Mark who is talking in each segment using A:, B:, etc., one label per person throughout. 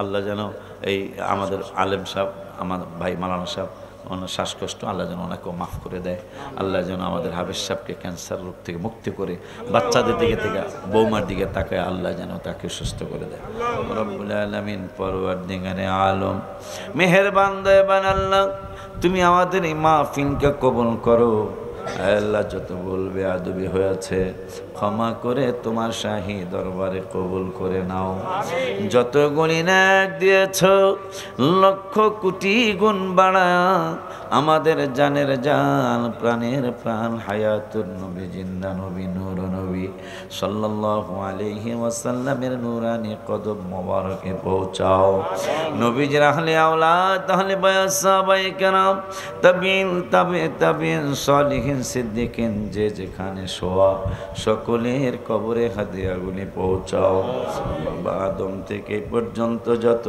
A: আল্লাহ যেন এই আমাদের আলেম সাহেব, আমার ভাই মাওলানা সাহেব, ওনার শ্বাসকষ্ট আল্লাহ যেন ওনাকেও মাফ করে দেয়। আল্লাহ যেন আমাদের হাফেজ সাহেবকে ক্যান্সার রোগ থেকে মুক্তি করে, বাচ্চাদের দিকে থেকে বৌমার দিকে তাকায় আল্লাহ যেন তাকে সুস্থ করে দেয়। রব্বুল আলামিন পরওয়ারদিগারে আলম মেহেরবান দয়াবান আল্লাহ, তুমি আমাদের এই মাহফিলকে কবুল করো। আল্লাহ যত বলবে আদবি হয়েছে ক্ষমা করে তোমার শাহী দরবারে কবুল করে নাও। যত গুণী নেক দিয়েছ লক্ষ কোটি গুণ বাড়া আমাদের জানের জান প্রাণের প্রাণ হায়াতুন নবী জিন্দা নবী নূর নবী সাল্লাল্লাহু আলাইহি ওয়াসাল্লামের নূরানি কদম মোবারকে পৌঁছাও। নবীজির আহলে আওলাদ আহলে বায়াত সাহাবায়ে কেরাম তাবিঈন সালিহিন সিদ্দিকিন যে যেখানে শোয়া সকলের কবরে হাদিয়াগুলি পৌঁছাও। আদম থেকে পর্যন্ত যত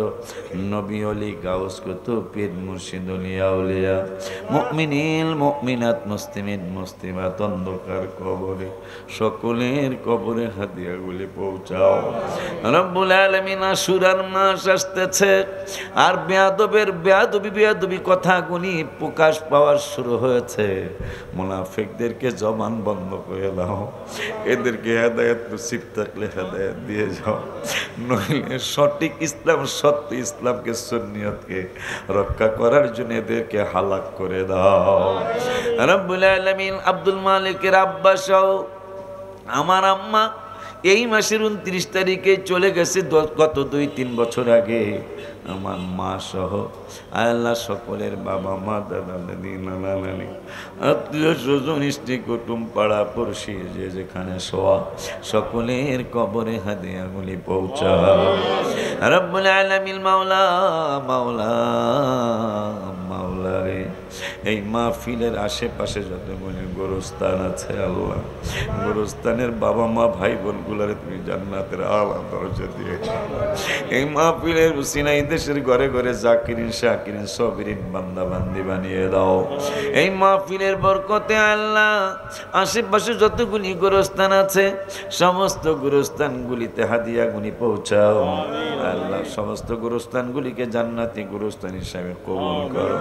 A: নবী ওলি গাউস কুতুব পীর মুর্শিদ আউলিয়া আউলিয়া মুমিনিন মুমিনাত মুসলিমিন মুসলিমাত অন্ধকার কবরে সকলের কবরে হাদিয়াগুলি পৌঁছাও। রব্বুল আলামিন আশুরার মাস আসতেছে, আর বেয়াদবি কথাগুলি প্রকাশ পাওয়ার শুরু হয়েছে। মুনাফিকদেরকে জবান বন্ধ করে দাও, এদেরকে হেদায়েত নসিব থাকলে হেদায়েত দিয়ে যাও, নইলে সঠিক ইসলাম সত্য ইসলামকে সুন্নিয়তকে রক্ষা করার জন্য এদেরকে হালাক করে দাও। রব্বুল আলামিন আব্দুল মালিকের আব্বা সহ আমার আম্মা এই মাসের 29 তারিখে চলে গেছে, গত 2-3 বছর আগে। আমার মা সহ আল্লাহ সকলের বাবা মা দাদা দাদি নানা নানি আত্মীয় স্বজন স্ত্রী কুটুম পাড়া পড়শি যে যেখানে শোয়া সকলের কবরে হাদিয়াগুলি পৌঁছাও। রব্বুল আলামিন মাওলা মাওলা মাওলা রে, এই মাহফিলের আশেপাশে যতগুলি গোরস্থান আছে আল্লাহ, গোরস্থানের বাবা মা ভাই বোনগুলারে তুমি জান্নাতের আলা দরজা দিয়ে এই মাহফিলের উসিলায় দেশের ঘরে ঘরে জাকিরিন শাকিরিন সবিরিন বান্দা বান্দি বানিয়ে দাও। এই মাহফিলের বরকতে আল্লাহ আশেপাশে যতগুলি গোরস্থান আছে সমস্ত গোরস্থানগুলিতে হাদিয়াগুলি পৌঁছাও। আল্লাহ সমস্ত গোরস্থানগুলিকে জান্নাতি গোরস্থান হিসাবে কবুল করো।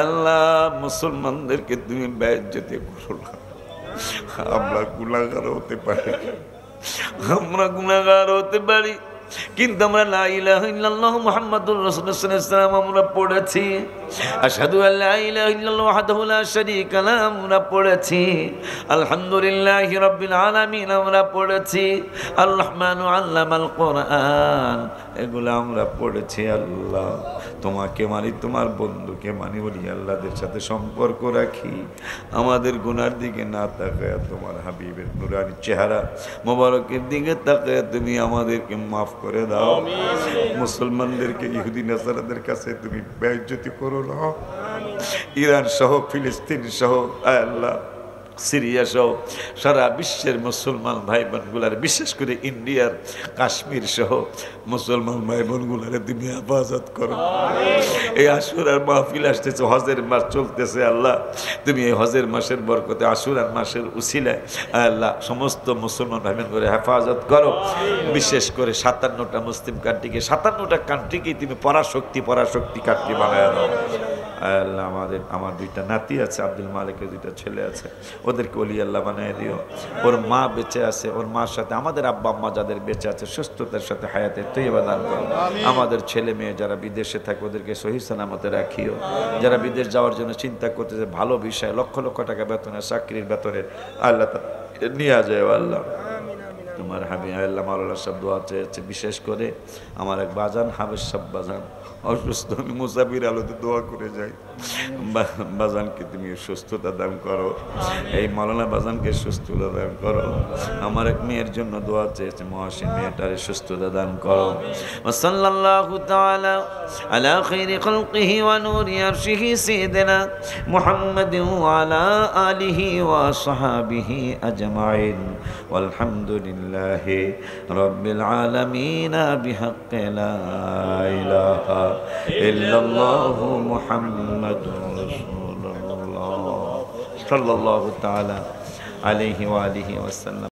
A: আল্লাহ মুসলমানদেরকে তুমি বেইজ্জতি করো না। আমরা গুনাহগার হতে পারি, কিন্তু আমরা লা ইলাহা ইল্লাল্লাহু মুহাম্মাদুর রাসূলুল্লাহ সাল্লাল্লাহু আলাইহি ওয়াসাল্লাম আমরা পড়েছি, আশহাদু আল্লা ইলাহা ইল্লাল্লাহু ওয়াহদাহু লা শারীকা লাহু আমরা পড়েছি, আলহামদুলিল্লাহি রাব্বিল আলামিন আমরা পড়েছি, আর রহমানু আল্লামাল কোরআন এগুলো আমরা পড়েছি। আল্লাহ তোমাকে মানি, তোমার বন্ধুকে মানি বলি আল্লাহদের সাথে সম্পর্ক রাখি, আমাদের গুনার দিকে না তাকায় তোমার হাবিবের নুরানি চেহারা মোবারকের দিকে তাকায় তুমি আমাদেরকে মাফ করে দাও। মুসলমানদেরকে ইহুদি নাসারাদের কাছে তুমি বেইজ্জতি করো না। ইরান সহ ফিলিস্তিন সহ আল্লাহ সিরিয়া সহ সারা বিশ্বের মুসলমান ভাই বোনগুলার, বিশেষ করে ইন্ডিয়ার কাশ্মীর সহ মুসলমান ভাই বোনগুলারে তুমি হেফাজত করো। এই আশুরার মাহফিল আসতেছে, হজের মাস চলতেছে আল্লাহ, তুমি এই হজের মাসের বরকতে আশুরার মাসের উসিলায় আল্লাহ সমস্ত মুসলমান ভাই বোনগুলো হেফাজত করো। বিশেষ করে 57টা মুসলিম কান্ট্রিকে, 57টা কান্ট্রিকেই তুমি পরাশক্তি কান্ট্রি বানায় দাও। আল্লাহ আমার 2টা নাতি আছে, আব্দুল মালিকের 2টা ছেলে আছে, ওদেরকে ওলি আল্লাহ বানিয়ে দিও। ওর মা বেঁচে আছে, ওর মার সাথে আমাদের আব্বা আম্মা যাদের বেঁচে আছে সুস্থতার সাথে হায়াতে তৈয়বা দান করো। আমাদের ছেলে মেয়ে যারা বিদেশে থাকে ওদেরকে সহি সালামতে রাখিও। যারা বিদেশ যাওয়ার জন্য চিন্তা করতেছে, ভালো বিষয়, লক্ষ লক্ষ টাকা বেতনের চাকরির বেতনের আল্লাহ নিয়ে যায়। আল্লাহ তোমার হাবি আল্লাহ মাওলানা সব দোয়া চেয়েছে, বিশেষ করে আমার এক বাজান হাবেজ সব বাজান অসুস্থ, আমি মুসাফির আলোতে দোয়া করে যাই, বাজানকে তুমি সুস্থতা দান করো, এই মাওলানা বাজানকে সুস্থতা দান করো। আমার এক মেয়ের জন্য দোয়া চেয়েছে, মহাসিন মেয়েটারে সুস্থতা দান করো। সাল্লাল্লাহু তাআলা আলা খায়রি খালকিহি ওয়া নূরি আরশিহি সাইয়্যিদিনা মুহাম্মাদিন ওয়া আলা আলিহি ওয়া সাহবিহি আজমাইন ওয়ালহামদুলিল্লাহি রাব্বিল আলামিন বিহাক্কি লা ইলাহা ইল্লাল্লাহু মুহাম্মাদুর রাসূলুল্লাহ সাল্লাল্লাহু তাআলা আলাইহি ওয়া আলিহি ওয়াসাল্লাম।